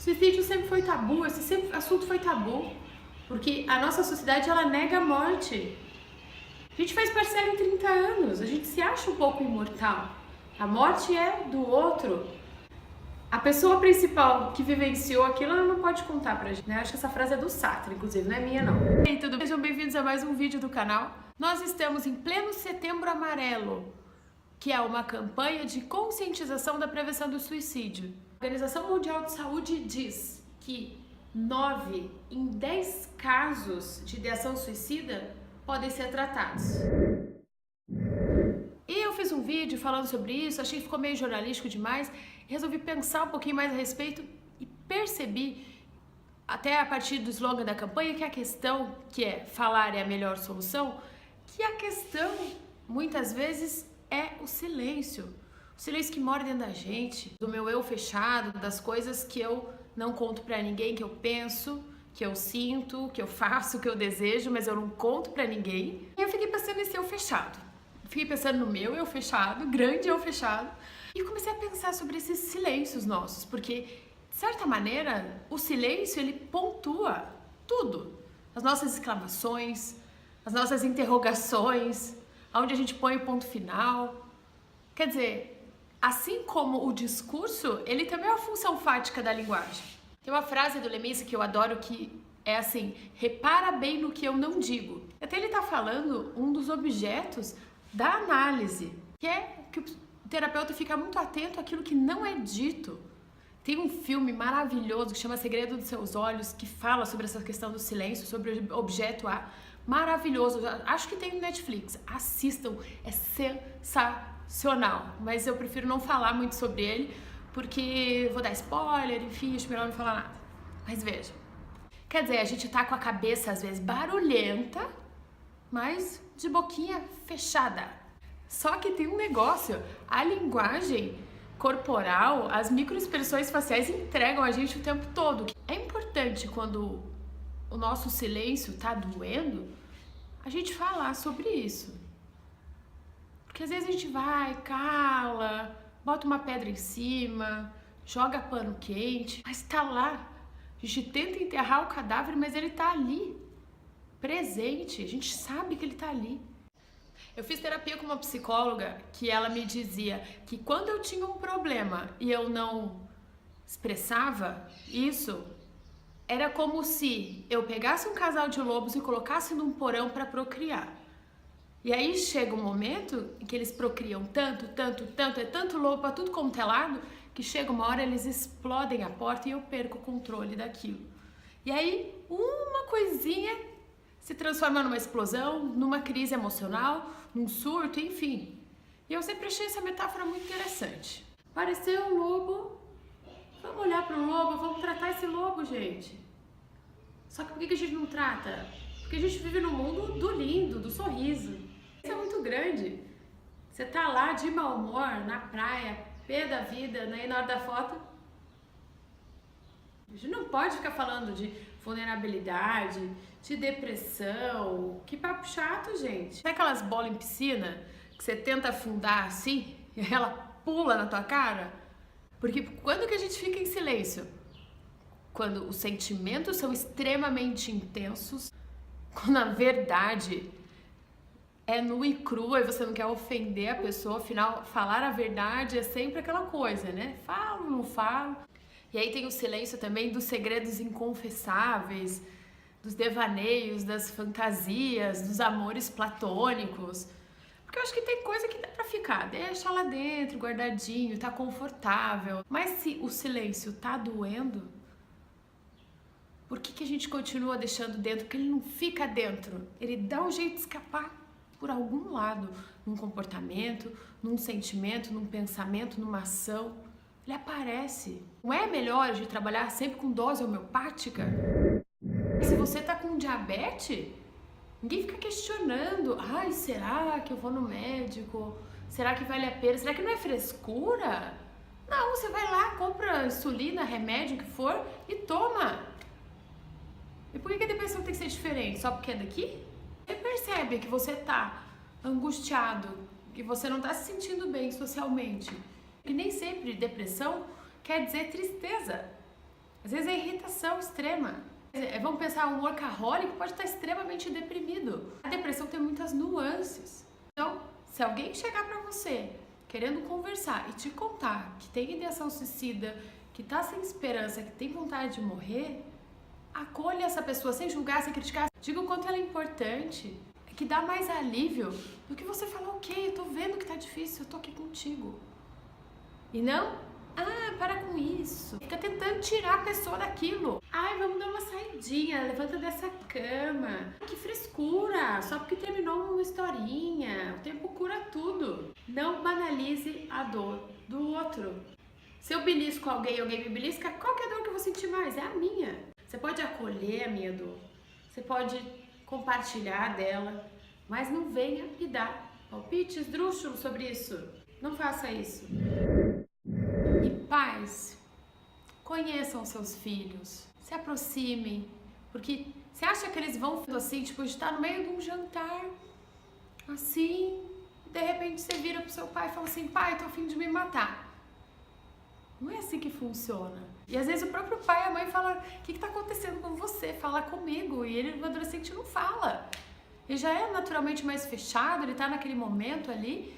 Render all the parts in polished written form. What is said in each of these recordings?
Suicídio sempre foi tabu, esse assunto foi tabu, porque a nossa sociedade ela nega a morte. A gente faz parcela em 30 anos, a gente se acha um pouco imortal. A morte é do outro. A pessoa principal que vivenciou aquilo, ela não pode contar pra gente, né? Acho que essa frase é do Sartre, inclusive, não é minha não. E aí, tudo bem? Sejam bem-vindos a mais um vídeo do canal. Nós estamos em pleno Setembro Amarelo, que é uma campanha de conscientização da prevenção do suicídio. A Organização Mundial de Saúde diz que 9 em 10 casos de ideação suicida podem ser tratados. E eu fiz um vídeo falando sobre isso, achei que ficou meio jornalístico demais, resolvi pensar um pouquinho mais a respeito e percebi, até a partir do slogan da campanha, que a questão, que é falar é a melhor solução, que a questão, muitas vezes, é o silêncio. O silêncio que mora dentro da gente, do meu eu fechado, das coisas que eu não conto pra ninguém, que eu penso, que eu sinto, que eu faço, que eu desejo, mas eu não conto pra ninguém. E eu fiquei pensando nesse eu fechado. Fiquei pensando no meu eu fechado, grande eu fechado, e comecei a pensar sobre esses silêncios nossos, porque, de certa maneira, o silêncio, ele pontua tudo. As nossas exclamações, as nossas interrogações, aonde a gente põe o ponto final. Quer dizer, assim como o discurso, ele também é uma função fática da linguagem. Tem uma frase do Leminski que eu adoro que é assim: repara bem no que eu não digo. Até ele tá falando um dos objetos da análise, que é que o terapeuta fica muito atento àquilo que não é dito. Tem um filme maravilhoso que chama Segredo dos Seus Olhos, que fala sobre essa questão do silêncio, sobre o objeto A. Maravilhoso, acho que tem no Netflix. Assistam, é sensacional. Mas eu prefiro não falar muito sobre ele, porque vou dar spoiler, enfim, acho melhor não falar nada. Mas veja, quer dizer, a gente tá com a cabeça às vezes barulhenta, mas de boquinha fechada. Só que tem um negócio, a linguagem corporal, as microexpressões faciais entregam a gente o tempo todo. É importante, quando o nosso silêncio tá doendo, a gente falar sobre isso. Porque às vezes a gente vai, cala, bota uma pedra em cima, joga pano quente, mas tá lá. A gente tenta enterrar o cadáver, mas ele tá ali, presente, a gente sabe que ele tá ali. Eu fiz terapia com uma psicóloga que ela me dizia que quando eu tinha um problema e eu não expressava isso, era como se eu pegasse um casal de lobos e colocasse num porão para procriar. E aí chega um momento em que eles procriam tanto, é tanto lobo para tudo como é lado, que chega uma hora eles explodem a porta e eu perco o controle daquilo. E aí uma coisinha se transforma numa explosão, numa crise emocional, num surto, enfim. E eu sempre achei essa metáfora muito interessante. Apareceu um lobo, vamos olhar para o lobo, vamos tratar esse lobo, gente. Só que por que a gente não trata? Porque a gente vive no mundo do lindo, do sorriso. Isso é muito grande. Você tá lá de mau humor, na praia, pé da vida, né? Na hora da foto, a gente não pode ficar falando de vulnerabilidade, de depressão. Que papo chato, gente. Sabe aquelas bolas em piscina que você tenta afundar assim e ela pula na tua cara? Porque quando que a gente fica em silêncio? Quando os sentimentos são extremamente intensos, quando a verdade é nua e crua e você não quer ofender a pessoa, afinal, falar a verdade é sempre aquela coisa, né? Falo, não falo. E aí tem o silêncio também dos segredos inconfessáveis, dos devaneios, das fantasias, dos amores platônicos. Porque eu acho que tem coisa que dá pra ficar, deixa lá dentro, guardadinho, tá confortável. Mas se o silêncio tá doendo, por que a gente continua deixando dentro? Porque ele não fica dentro, ele dá um jeito de escapar por algum lado, num comportamento, num sentimento, num pensamento, numa ação. Ele aparece. Não é melhor a gente trabalhar sempre com dose homeopática? Se você tá com diabetes, ninguém fica questionando. Ai, será que eu vou no médico? Será que vale a pena? Será que não é frescura? Não, você vai lá, compra insulina, remédio, o que for, e toma. E por que a depressão tem que ser diferente? Só porque é daqui? Você percebe que você tá angustiado, que você não tá se sentindo bem socialmente. E nem sempre depressão quer dizer tristeza. Às vezes é irritação extrema. Vamos pensar, um workaholic pode estar extremamente deprimido. A depressão tem muitas nuances. Então, se alguém chegar pra você querendo conversar e te contar que tem ideação suicida, que tá sem esperança, que tem vontade de morrer, acolha essa pessoa sem julgar, sem criticar. Diga o quanto ela é importante, que dá mais alívio do que você falar, ok, eu tô vendo que tá difícil, eu tô aqui contigo. E não, para com isso. Fica tentando tirar a pessoa daquilo. Ai, vamos dar uma saidinha, levanta dessa cama. Que frescura, só porque terminou uma historinha. O tempo cura tudo. Não banalize a dor do outro. Se eu belisco alguém, alguém me belisca, qual que é a dor que eu vou sentir mais? É a minha. Você pode acolher a minha dor. Você pode compartilhar dela, mas não venha e dar palpite esdrúxulo sobre isso. Não faça isso. E pais, conheçam seus filhos, se aproximem, porque você acha que eles vão assim, tipo, estar no meio de um jantar, assim, e de repente você vira pro seu pai e fala assim, pai, tô a fim de me matar. Não é assim que funciona. E às vezes o próprio pai e a mãe falam, o que tá acontecendo com você? Fala comigo. E ele, o adolescente, não fala. Ele já é naturalmente mais fechado, ele tá naquele momento ali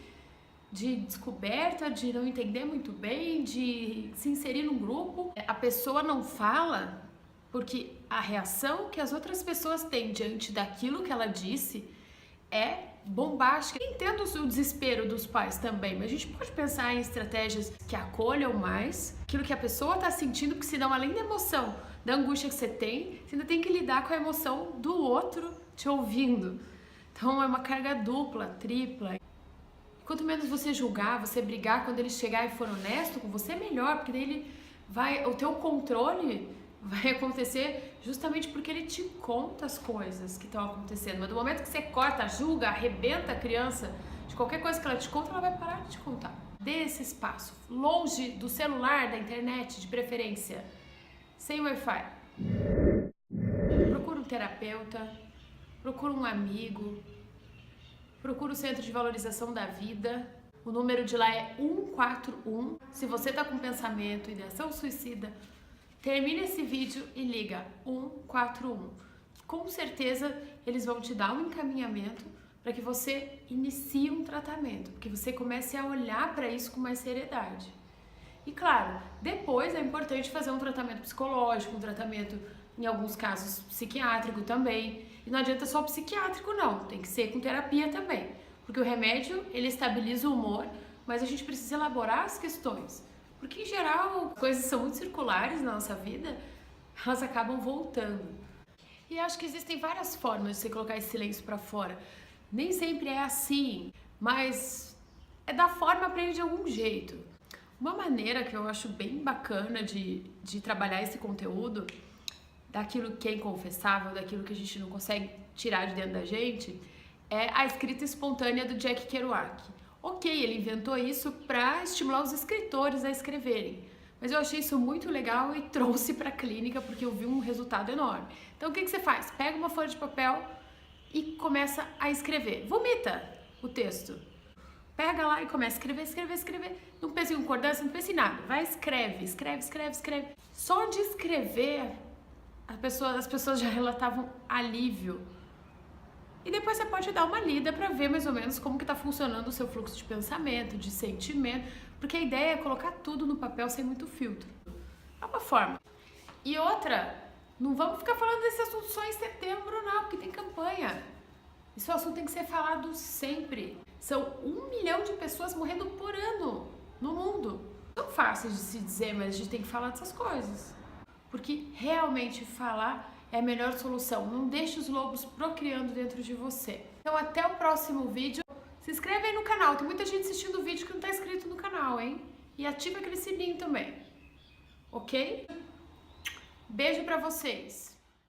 de descoberta, de não entender muito bem, de se inserir num grupo. A pessoa não fala porque a reação que as outras pessoas têm diante daquilo que ela disse é bombástica. Entendo o desespero dos pais também, mas a gente pode pensar em estratégias que acolham mais aquilo que a pessoa está sentindo, porque senão, além da emoção, da angústia que você ainda tem que lidar com a emoção do outro te ouvindo. Então é uma carga dupla, tripla. Quanto menos você julgar, você brigar, quando ele chegar e for honesto com você, melhor, porque daí ele vai, o teu controle vai acontecer justamente porque ele te conta as coisas que estão acontecendo. Mas do momento que você corta, julga, arrebenta a criança, de qualquer coisa que ela te conta, ela vai parar de te contar. Dê esse espaço, longe do celular, da internet, de preferência, sem Wi-Fi. Procura um terapeuta, procura um amigo, procura o Centro de Valorização da Vida. O número de lá é 141. Se você tá com pensamento, ideação suicida, termina esse vídeo e liga 141. Com certeza eles vão te dar um encaminhamento para que você inicie um tratamento, porque você comece a olhar para isso com mais seriedade. E claro, depois é importante fazer um tratamento psicológico, um tratamento, em alguns casos, psiquiátrico também. E não adianta só psiquiátrico não, tem que ser com terapia também. Porque o remédio, ele estabiliza o humor, mas a gente precisa elaborar as questões. Porque, em geral, coisas são muito circulares na nossa vida, elas acabam voltando. E acho que existem várias formas de você colocar esse silêncio pra fora. Nem sempre é assim, mas é da forma pra ele de algum jeito. Uma maneira que eu acho bem bacana de trabalhar esse conteúdo, daquilo que é inconfessável, daquilo que a gente não consegue tirar de dentro da gente, é a escrita espontânea do Jack Kerouac. Ok, ele inventou isso para estimular os escritores a escreverem, mas eu achei isso muito legal e trouxe para a clínica porque eu vi um resultado enorme. Então o que você faz? Pega uma folha de papel e começa a escrever. Vomita o texto. Pega lá e começa a escrever. Não pensa em concordância, não pensa em nada. Vai, escreve. Só de escrever, as pessoas já relatavam alívio. E depois você pode dar uma lida para ver mais ou menos como que tá funcionando o seu fluxo de pensamento, de sentimento, porque a ideia é colocar tudo no papel sem muito filtro. É uma forma. E outra, não vamos ficar falando desse assunto só em setembro não, porque tem campanha. Esse assunto tem que ser falado sempre. São 1 milhão de pessoas morrendo por ano no mundo. Não é fácil de se dizer, mas a gente tem que falar dessas coisas. Porque realmente falar é a melhor solução. Não deixe os lobos procriando dentro de você. Então até o próximo vídeo. Se inscreve aí no canal. Tem muita gente assistindo o vídeo que não está inscrito no canal, hein? E ativa aquele sininho também. Ok? Beijo pra vocês.